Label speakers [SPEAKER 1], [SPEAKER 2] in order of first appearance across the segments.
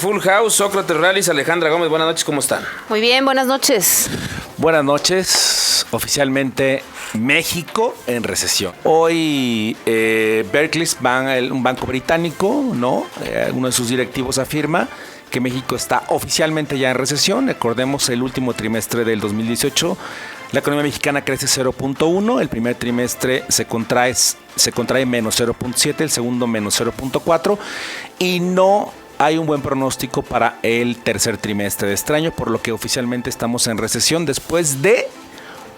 [SPEAKER 1] Full House, Sócrates Rallis, Alejandra Gómez. Buenas noches, ¿cómo están?
[SPEAKER 2] Muy bien, buenas noches.
[SPEAKER 3] Buenas noches. Oficialmente México en recesión. Hoy Barclays, un banco británico, ¿no? Uno de sus directivos afirma que México está oficialmente ya en recesión. Recordemos el último trimestre del 2018. La economía mexicana crece 0.1, el primer trimestre se contrae menos 0.7, el segundo menos 0.4 y no hay un buen pronóstico para el tercer trimestre de este año, por lo que oficialmente estamos en recesión después de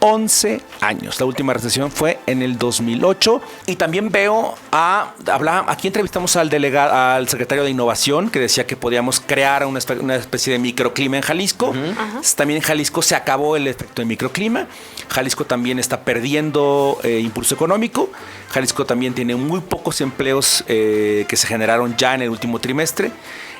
[SPEAKER 3] 11 años. La última recesión fue en el 2008 y también veo aquí entrevistamos al secretario de Innovación que decía que podíamos crear una especie de microclima en Jalisco. También en Jalisco se acabó el efecto de microclima. Jalisco también está perdiendo impulso económico. Jalisco también tiene muy pocos empleos que se generaron ya en el último trimestre.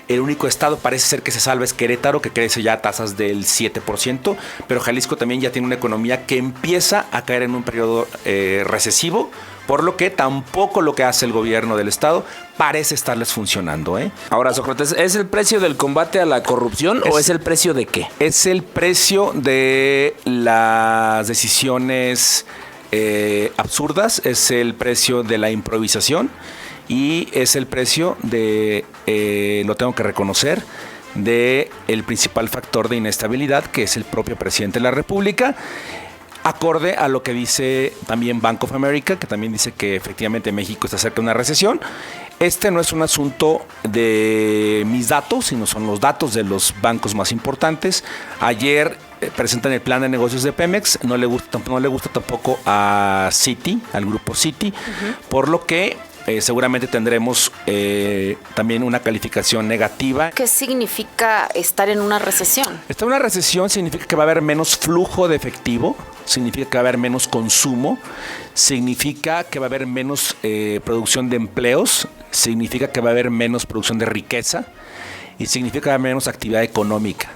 [SPEAKER 3] El único estado parece ser que se salva es Querétaro, que crece ya a tasas del 7%, pero Jalisco también ya tiene una economía que empieza a caer en un periodo recesivo, por lo que tampoco lo que hace el gobierno del estado parece estarles funcionando.
[SPEAKER 1] Ahora, Sócrates, ¿es el precio del combate a la corrupción o es el precio de qué?
[SPEAKER 3] Es el precio de las decisiones absurdas, es el precio de la improvisación. Y es el precio de, lo tengo que reconocer, de el principal factor de inestabilidad, que es el propio presidente de la República, acorde a lo que dice también Bank of America, que también dice que efectivamente México está cerca de una recesión. Este no es un asunto de mis datos, sino son los datos de los bancos más importantes. Ayer presentan el plan de negocios de Pemex, no le gusta tampoco a Citi, al grupo Citi, por lo que seguramente tendremos también una calificación negativa.
[SPEAKER 2] ¿Qué significa estar en una recesión?
[SPEAKER 3] Estar en una recesión significa que va a haber menos flujo de efectivo, significa que va a haber menos consumo, significa que va a haber menos producción de empleos, significa que va a haber menos producción de riqueza y significa que va a haber menos actividad económica,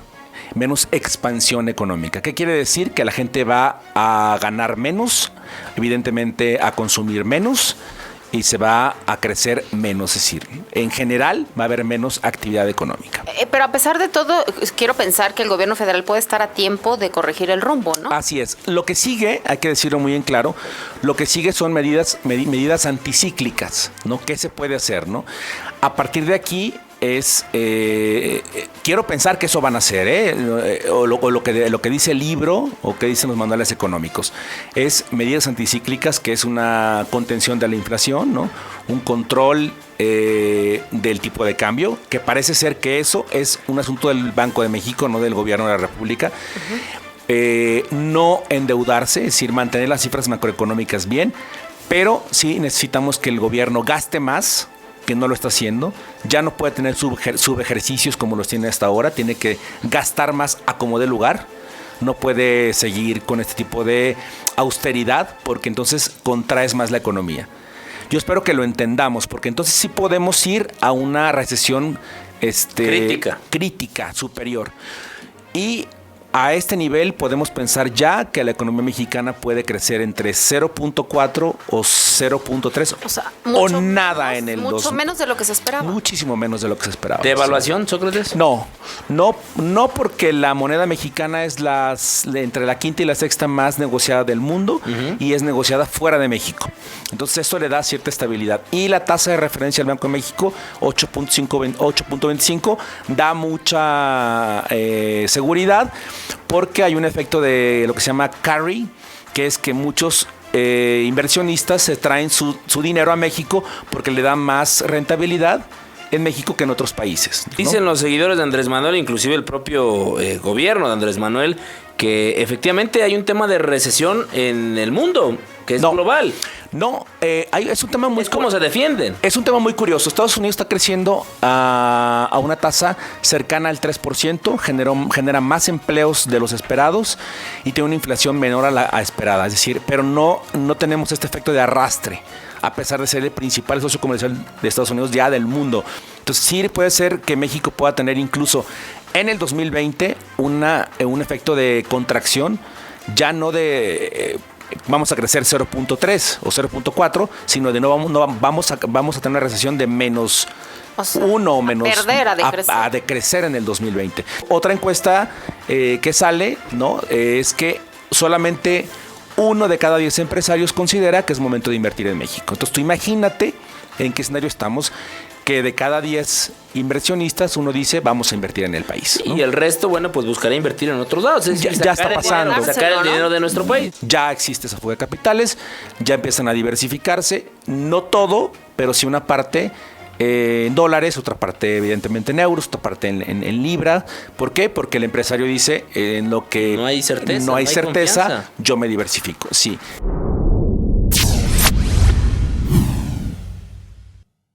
[SPEAKER 3] menos expansión económica. ¿Qué quiere decir? Que la gente va a ganar menos, evidentemente a consumir menos, y se va a crecer menos, es decir, en general va a haber menos actividad económica.
[SPEAKER 2] Pero a pesar de todo, quiero pensar que el gobierno federal puede estar a tiempo de corregir el rumbo, ¿no?
[SPEAKER 3] Así es. Lo que sigue, hay que decirlo muy en claro, lo que sigue son medidas anticíclicas, ¿no? ¿Qué se puede hacer, no? A partir de aquí quiero pensar que eso van a hacer, o lo que dice el libro o que dicen los manuales económicos, es medidas anticíclicas, que es una contención de la inflación, ¿no? Un control del tipo de cambio, que parece ser que eso es un asunto del Banco de México, no del gobierno de la República. No endeudarse, es decir, mantener las cifras macroeconómicas bien, pero sí necesitamos que el gobierno gaste más, que no lo está haciendo, ya no puede tener subejercicios como los tiene hasta ahora, tiene que gastar más a como dé lugar, no puede seguir con este tipo de austeridad porque entonces contraes más la economía. Yo espero que lo entendamos, porque entonces sí podemos ir a una recesión crítica, superior. Y a este nivel podemos pensar ya que la economía mexicana puede crecer entre 0.4 o 0.3 o nada en el
[SPEAKER 2] mucho menos de lo que se esperaba.
[SPEAKER 3] Muchísimo menos de lo que se esperaba.
[SPEAKER 1] ¿De evaluación, Sócrates?
[SPEAKER 3] No, porque la moneda mexicana es entre la quinta y la sexta más negociada del mundo y es negociada fuera de México. Entonces eso le da cierta estabilidad. Y la tasa de referencia del Banco de México, 8.25, da mucha seguridad, porque hay un efecto de lo que se llama carry, que es que muchos inversionistas se traen su dinero a México porque le da más rentabilidad en México que en otros países, ¿no?
[SPEAKER 1] Dicen los seguidores de Andrés Manuel, inclusive el propio gobierno de Andrés Manuel, que efectivamente hay un tema de recesión en el mundo, que es global.
[SPEAKER 3] No, es un tema muy...
[SPEAKER 1] Es cómo se defienden.
[SPEAKER 3] Es un tema muy curioso. Estados Unidos está creciendo a una tasa cercana al 3%, genera más empleos de los esperados y tiene una inflación menor a la esperada. Es decir, pero no tenemos este efecto de arrastre, a pesar de ser el principal socio comercial de Estados Unidos ya del mundo. Entonces sí puede ser que México pueda tener incluso en el 2020 un efecto de contracción, ya no de... vamos a crecer 0.3 o 0.4, sino de no vamos a tener una recesión de menos
[SPEAKER 2] O sea,
[SPEAKER 3] uno o menos
[SPEAKER 2] a decrecer.
[SPEAKER 3] a decrecer en el 2020. Otra encuesta que sale, ¿no? Es que solamente 1 de cada 10 empresarios considera que es momento de invertir en México. Entonces tú imagínate en qué escenario estamos, que de cada 10 inversionistas uno dice vamos a invertir en el país, ¿no?
[SPEAKER 1] Y el resto, bueno, pues buscará invertir en otros lados. Es decir,
[SPEAKER 3] Ya está pasando.
[SPEAKER 1] Sacar el dinero de nuestro país.
[SPEAKER 3] Ya existe esa fuga de capitales, ya empiezan a diversificarse, no todo, pero sí una parte en dólares, otra parte evidentemente en euros, otra parte en libra. ¿Por qué? Porque el empresario dice en lo que
[SPEAKER 1] no hay certeza,
[SPEAKER 3] no hay certeza,
[SPEAKER 1] confianza.
[SPEAKER 3] yo me diversifico, sí.